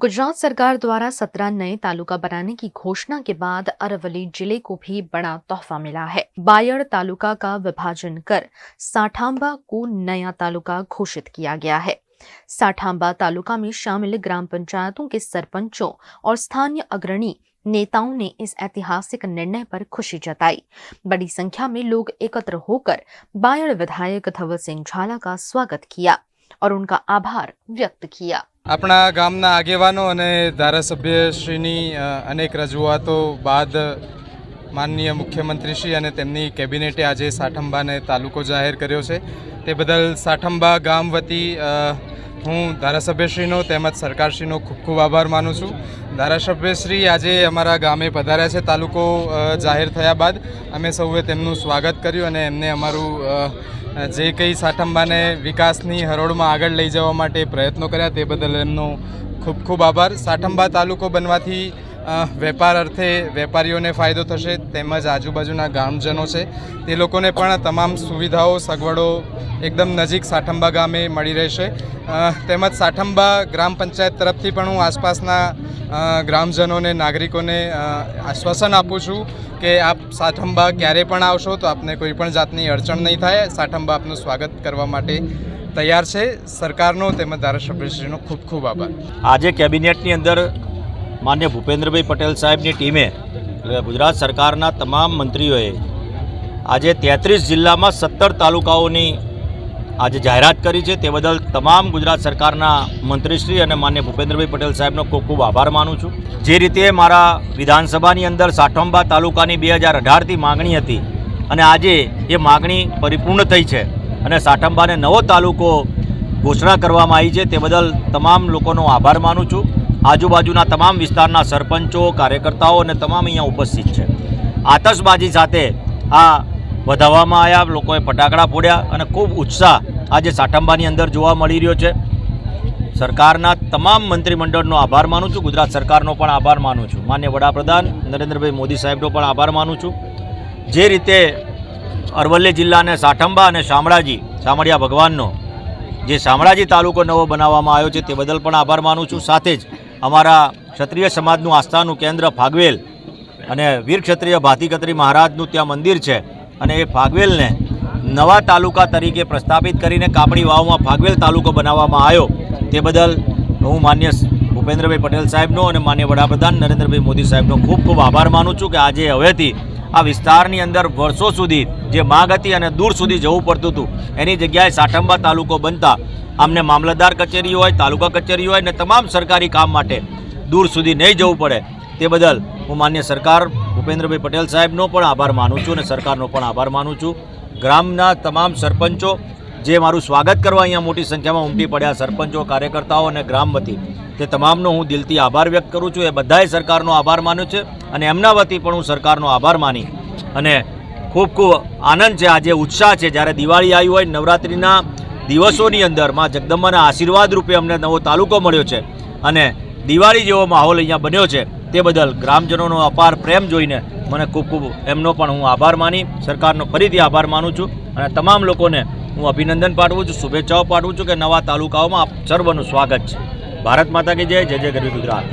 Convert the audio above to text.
गुजरात सरकार द्वारा 17 नए तालुका बनाने की घोषणा के बाद अरवली जिले को भी बड़ा तोहफा मिला है। बायड़ तालुका का विभाजन कर साठांबा को नया तालुका घोषित किया गया है। साठांबा तालुका में शामिल ग्राम पंचायतों के सरपंचों और स्थानीय अग्रणी नेताओं ने इस ऐतिहासिक निर्णय पर खुशी जताई। बड़ी संख्या में लोग एकत्र होकर बायड़ विधायक धवल सिंह झाला का स्वागत किया और उनका आभार व्यक्त किया। अपना गामना आगेवानो अने धारासभ्यश्रीनी अनेक रजूआतो बाद माननीय मुख्यमंत्रीश्री अने तेमनी केबिनेटे आजे साठंबाने तालुको जाहेर कर्यो छे। ते बदल साठंबा गाम वती हूँ धारासभ्यश्रीनो तेमज सरकारश्रीनो खूब खूब आभार मानु छूं। धारासभ्यश्री आजे अमारा गामे पधार्या छे। तालुको जाहेर थया बाद अमे सौए तेमनुं स्वागत कर्युं अने एमने अमारुं जे कई साठंबाने विकासनी हरोळमां आगळ लई जवा माटे प्रयत्नो कर्या ते बदल एमनो खूब खूब आभार। साठंबा तालुको बनवाथी वेपार अर्थे वेपारीओने फायदो थशे तेमज आजुबाजुना गामजनो छे ते लोकोने पण तमाम सुविधाओ सगवडो एकदम नजीक साठंबा गामे मळी रहेशे। तेमज साठंबा ग्राम पंचायत तरफथी पण हूँ आसपासना ग्रामजनोने नागरिकोने आश्वासन आपું છું કે આપ સાઠંબા ક્યારે પણ આવશો તો આપને કોઈ પણ જાતની અડચણ નહીં થાય। સાઠંબા આપનું સ્વાગત કરવા માટે તૈયાર છે। સરકારનો તેમજ ધારાસભ્યશ્રીનો ખૂબ ખૂબ આભાર। આજે કેબિનેટની અંદર માન્ય ભૂપેન્દ્રભાઈ પટેલ સાહેબની ટીમે ગુજરાત સરકારના તમામ મંત્રીઓએ આજે 33 જિલ્લામાં 17 તાલુકાઓની આજે જાહેરાત કરી છે। તે બદલ તમામ ગુજરાત સરકારના મંત્રીશ્રી અને માન્ય ભૂપેન્દ્રભાઈ પટેલ સાહેબનો ખૂબ ખૂબ આભાર માનું છું। જે રીતે મારા વિધાનસભાની અંદર સાઠંબા તાલુકાની 2018થી માગણી હતી અને આજે એ માગણી પરિપૂર્ણ થઈ છે અને સાઠંબાને નવો તાલુકો ઘોષણા કરવામાં આવી છે, તે બદલ તમામ લોકોનો આભાર માનું છું। આજુબાજુના તમામ વિસ્તારના સરપંચો, કાર્યકર્તાઓ અને તમામ અહીંયા ઉપસ્થિત છે। આતશબાજી સાથે આ વધાવવામાં આવ્યા, લોકોએ ફટાકડા ફોડ્યા અને ખૂબ ઉત્સાહ આજે સાઠંબાની અંદર જોવા મળી રહ્યો છે। સરકારના તમામ મંત્રીમંડળનો આભાર માનું છું, ગુજરાત સરકારનો પણ આભાર માનું છું, માન્ય વડાપ્રધાન નરેન્દ્રભાઈ મોદી સાહેબનો પણ આભાર માનું છું। જે રીતે અરવલ્લી જિલ્લાને સાઠંબા અને શામળિયા ભગવાનનો જે શામળાજી તાલુકો નવો બનાવવામાં આવ્યો છે તે બદલ પણ આભાર માનું છું। સાથે જ અમારા ક્ષત્રિય સમાજનું આસ્થાનું કેન્દ્ર ફાગવેલ અને વીર ક્ષત્રિય ભાતીકત્રી મહારાજનું ત્યાં મંદિર છે અને એ ફાગવેલને નવા તાલુકા તરીકે પ્રસ્થાપિત કરીને કાપડી વાવમાં ફાગવેલ તાલુકો બનાવવામાં આવ્યો તે બદલ હું માન્ય ભૂપેન્દ્રભાઈ પટેલ સાહેબનો અને માન્ય વડાપ્રધાન નરેન્દ્રભાઈ મોદી સાહેબનો ખૂબ ખૂબ આભાર માનું છું કે આજે હવેથી આ વિસ્તારની અંદર વર્ષો સુધી જે માંગ હતી અને દૂર સુધી જવું પડતું હતું એની જગ્યાએ સાઠંબા તાલુકો બનતા આમને મામલતદાર કચેરી હોય, તાલુકા કચેરી હોય ને તમામ સરકારી કામ માટે દૂર સુધી નહીં જવું પડે તે બદલ હું માન્ય સરકાર ભૂપેન્દ્રભાઈ પટેલ સાહેબનો પણ આભાર માનું છું અને સરકારનો પણ આભાર માનું છું। ગ્રામના તમામ સરપંચો જે મારું સ્વાગત કરવા અહીંયા મોટી સંખ્યામાં ઉમટી પડ્યા, સરપંચો, કાર્યકર્તાઓ અને ગ્રામ વતી તે તમામનો હું દિલથી આભાર વ્યક્ત કરું છું। એ બધાએ સરકારનો આભાર માન્યો છે અને એમના વતી પણ હું સરકારનો આભાર માની અને ખૂબ ખૂબ આનંદ છે, આજે ઉત્સાહ છે। જ્યારે દિવાળી આવી હોય, નવરાત્રિના દિવસોની અંદર માં જગદંબાના આશીર્વાદ રૂપે અમને નવો તાલુકો મળ્યો છે અને દિવાળી જેવો માહોલ અહીંયા બન્યો છે તે બદલ ગ્રામજનોનો અપાર પ્રેમ જોઈને મને ખૂબ ખૂબ એમનો પણ હું આભાર માની સરકારનો ફરીથી આભાર માનું છું અને તમામ લોકોને હું અભિનંદન પાઠવું છું, શુભેચ્છાઓ પાઠવું છું કે નવા તાલુકાઓમાં આપ સર્વનું સ્વાગત છે। ભારત માતા કી જય, જય જય ગરવી ગુજરાત।